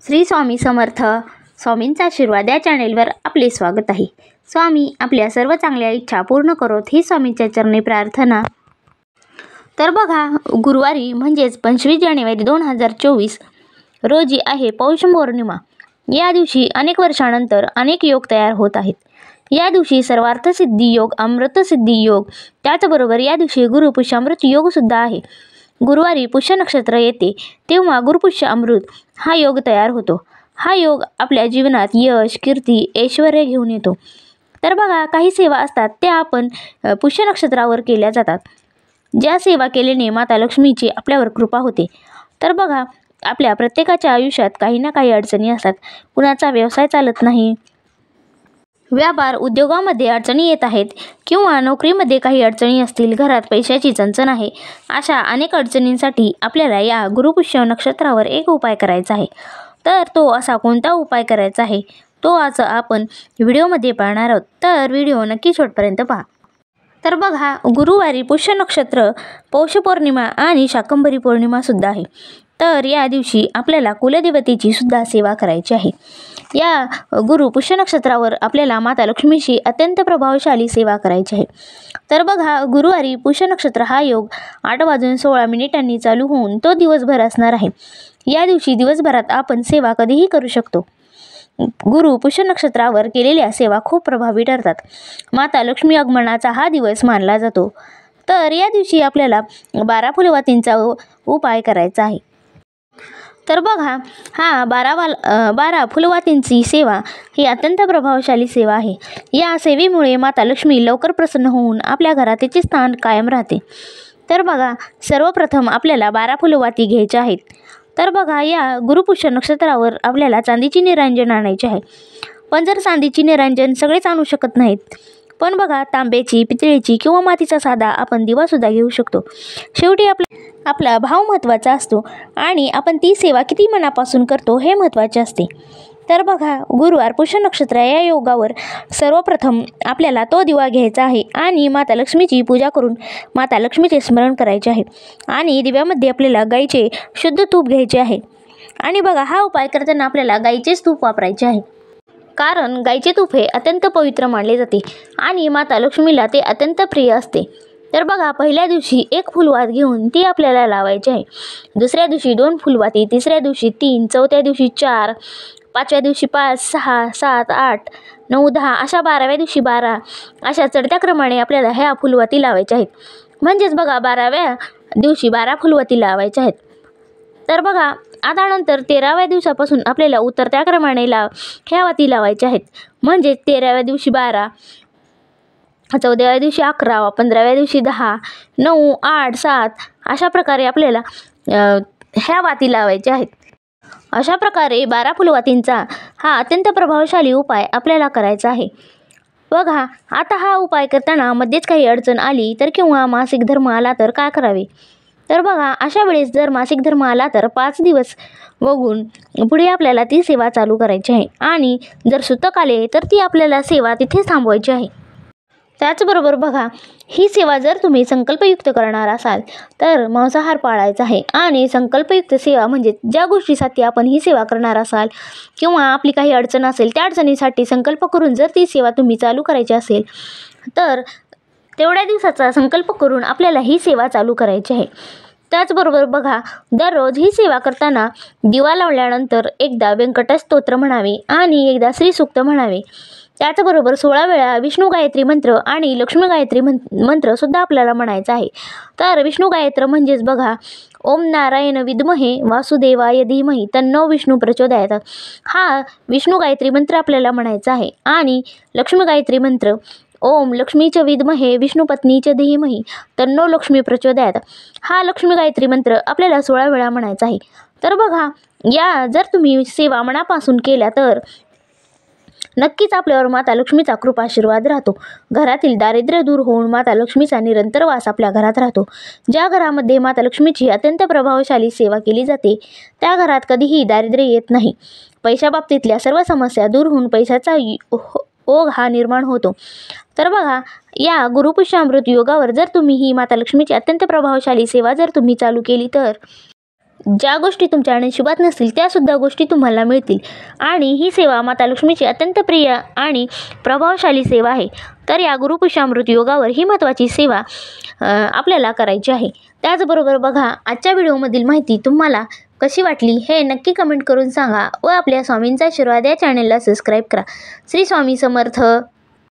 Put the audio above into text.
श्री स्वामी समर्थ. स्वामींचा आशीर्वाद या चॅनेलवर आपले स्वागत आहे. स्वामी आपल्या सर्व चांगल्या इच्छा पूर्ण करोत ही स्वामींच्या चरणी प्रार्थना. तर बघा, गुरुवारी म्हणजेच 25 जानेवारी 2024 रोजी आहे पौष पौर्णिमा. या दिवशी अनेक वर्षानंतर अनेक योग तयार होत आहेत. या दिवशी सर्वार्थसिद्धी योग, अमृतसिद्धी योग, त्याचबरोबर या दिवशी गुरुपुष्य अमृत योग सुद्धा आहे. गुरुवारी पुष्य नक्षत्र येते तेव्हा गुरुपुष्य अमृत हा योग तयार होतो. हा योग आपल्या जीवनात यश, कीर्ती, ऐश्वर्य घेऊन येतो. तर बघा, काही सेवा असतात त्या आपण पुष्य नक्षत्रावर केल्या जातात. ज्या सेवा केल्याने माता लक्ष्मीची आपल्यावर कृपा होते. तर बघा, आपल्या प्रत्येकाच्या आयुष्यात काही ना काही अडचणी असतात. कुणाचा व्यवसाय चालत नाही, व्यापार उद्योगामध्ये अडचणी येत आहेत, किंवा नोकरीमध्ये काही अडचणी असतील, घरात पैशाची चणचण आहे. अशा अनेक अडचणींसाठी आपल्याला या गुरुपुष्य नक्षत्रावर एक उपाय करायचा आहे. तर तो असा कोणता उपाय करायचा आहे तो आज आपण व्हिडिओमध्ये पाहणार आहोत. तर व्हिडिओ नक्की शेवटपर्यंत पहा. तर बघा, गुरुवारी पुष्य नक्षत्र, पौष पौर्णिमा आणि शाकंभरी पौर्णिमा सुद्धा आहे. तर या दिवशी आपल्याला कुलदेवतेची सुद्धा सेवा करायची आहे. या गुरु पुष्य नक्षत्रावर आपल्याला माता लक्ष्मीची अत्यंत प्रभावशाली सेवा करायची आहे. तर बघा, गुरुवारी पुष्य नक्षत्र हा योग 8:16 चालू होऊन तो दिवसभर असणार आहे. या दिवशी दिवसभरात आपण सेवा कधीही करू शकतो. गुरु पुष्य नक्षत्रावर केलेल्या सेवा खूप प्रभावी ठरतात. माता लक्ष्मी आगमनाचा हा दिवस मानला जातो. तर या दिवशी आपल्याला 12 फुलवातींचा उपाय करायचा आहे. तर बघा, हा 12 फुलवातींची सेवा ही अत्यंत प्रभावशाली सेवा आहे. या सेवेमुळे माता लक्ष्मी लवकर प्रसन्न होऊन आपल्या घरात तिचे स्थान कायम राहते. तर बघा, सर्वप्रथम आपल्याला 12 फुलवाती घ्यायच्या आहेत. तर बघा, या गुरुपुष्य नक्षत्रावर आपल्याला चांदीची निरांजन आणायची आहे. पण जर चांदीची निरांजन सगळेच आणू शकत नाहीत, पण बघा, तांब्याची, पितळेची किंवा मातीचा साधा आपण दिवासुद्धा घेऊ शकतो. शेवटी आपला भाव महत्त्वाचा असतो आणि आपण ती सेवा किती मनापासून करतो हे महत्त्वाचे असते. तर बघा, गुरुवार पुष्य नक्षत्र या योगावर सर्वप्रथम आपल्याला तो दिवा घ्यायचा आहे आणि माता लक्ष्मीची पूजा करून माता लक्ष्मीचे स्मरण करायचे आहे. आणि दिव्यामध्ये आपल्याला गाईचे शुद्ध तूप घ्यायचे आहे. आणि बघा, हा उपाय करताना आपल्याला गाईचेच तूप वापरायचे आहे, कारण गाईचे तूप हे अत्यंत पवित्र मानले जाते आणि माता लक्ष्मीला ते अत्यंत प्रिय असते. तर बघा, पहिल्या दिवशी 1 फुलवात घेऊन ती आपल्याला लावायची आहे. दुसऱ्या दिवशी 2 फुलवाती, तिसऱ्या दिवशी 3, चौथ्या दिवशी 4, 5व्या दिवशी 5, 6, 7, 8, 9, 10, अशा 12व्या दिवशी 12, अशा चढत्या क्रमाने आपल्याला ह्या फुलवाती लावायच्या आहेत. म्हणजेच बघा, 12व्या दिवशी 12 फुलवाती लावायच्या आहेत. तर बघा, आता नंतर 13व्या दिवसापासून आपल्याला उतरत्या क्रमाने ह्या वाती लावायच्या आहेत. म्हणजे 13व्या दिवशी 12, 14व्या दिवशी 11, 15व्या दिवशी 10, 9, 8, 7, अशा प्रकारे आपल्याला ह्या वाती लावायच्या आहेत. अशा प्रकारे 12 फुलवातींचा हा अत्यंत प्रभावशाली उपाय आपल्याला करायचा आहे. बघा, आता हा उपाय करताना मध्येच काही अडचण आली तर किंवा मासिक धर्म आला तर काय करावे? तर बघा, अशा वेळेस जर मासिक धर्म आला तर 5 दिवस बघून पुढे आपल्याला ती सेवा चालू करायची आहे. आणि जर सुतक आले तर ती आपल्याला सेवा तिथेच थांबवायची आहे. त्याचबरोबर बघा, ही सेवा जर तुम्ही संकल्पयुक्त करणार असाल तर मांसाहार पाळायचा आहे. आणि संकल्पयुक्त सेवा म्हणजे ज्या गोष्टीसाठी आपण ही सेवा करणार असाल किंवा आपली काही अडचण असेल त्या अडचणीसाठी संकल्प करून जर ती सेवा तुम्ही चालू करायची असेल तर तेवढ्या दिवसाचा संकल्प करून आपल्याला ही सेवा चालू करायची आहे. त्याचबरोबर बघा, दररोज ही सेवा करताना दिवा लावल्यानंतर एकदा व्यंकटस्तोत्र म्हणावे आणि एकदा श्रीसूक्त म्हणावे. त्याचबरोबर 16 वेळा विष्णू गायत्री मंत्र आणि लक्ष्मी गायत्री मंत्र सुद्धा आपल्याला म्हणायचा आहे. तर विष्णू गायत्र म्हणजेच बघा, ओम नारायण विद्महे वासुदेवाय धीमहि तन्नो विष्णू प्रचोदयात, हा विष्णू गायत्री मंत्र आपल्याला म्हणायचा आहे. आणि लक्ष्मी गायत्री मंत्र ओम लक्ष्मीच विद्महे विष्णुपत्नीच धीमहि तन्नो लक्ष्मी प्रचोदयात, हा लक्ष्मी गायत्री मंत्र आपल्याला 16 वेळा म्हणायचा आहे. तर बघा, या जर तुम्ही सेवा मनापासून केल्या तर नक्कीच आपल्यावर माता लक्ष्मीचा कृपा आशीर्वाद राहतो. घरातील दारिद्र्य दूर होऊन माता लक्ष्मीचा निरंतर वास आपल्या घरात राहतो. ज्या घरामध्ये माता लक्ष्मीची अत्यंत प्रभावशाली सेवा केली जाते त्या घरात कधीही दारिद्र्य येत नाही. पैशाबाबतीतल्या सर्व समस्या दूर होऊन पैशाचा ओघ हा निर्माण होतो. तर बघा, या गुरुपुष्य अमृत योगावर जर तुम्ही ही माता लक्ष्मीची अत्यंत प्रभावशाली सेवा जर तुम्ही चालू केली तर ज्या गोष्टी तुमच्या नशिबात नसतील त्यासुद्धा गोष्टी तुम्हाला मिळतील आणि ही सेवा माता लक्ष्मीची अत्यंत प्रिय आणि प्रभावशाली सेवा आहे. तर या गुरुपुष्यामृत योगावर ही महत्त्वाची सेवा आपल्याला करायची आहे. त्याचबरोबर बघा, आजच्या व्हिडिओमधील माहिती तुम्हाला कशी वाटली हे नक्की कमेंट करून सांगा व आपल्या स्वामींचा आशीर्वाद या चॅनलला सबस्क्राईब करा. श्री स्वामी समर्थ.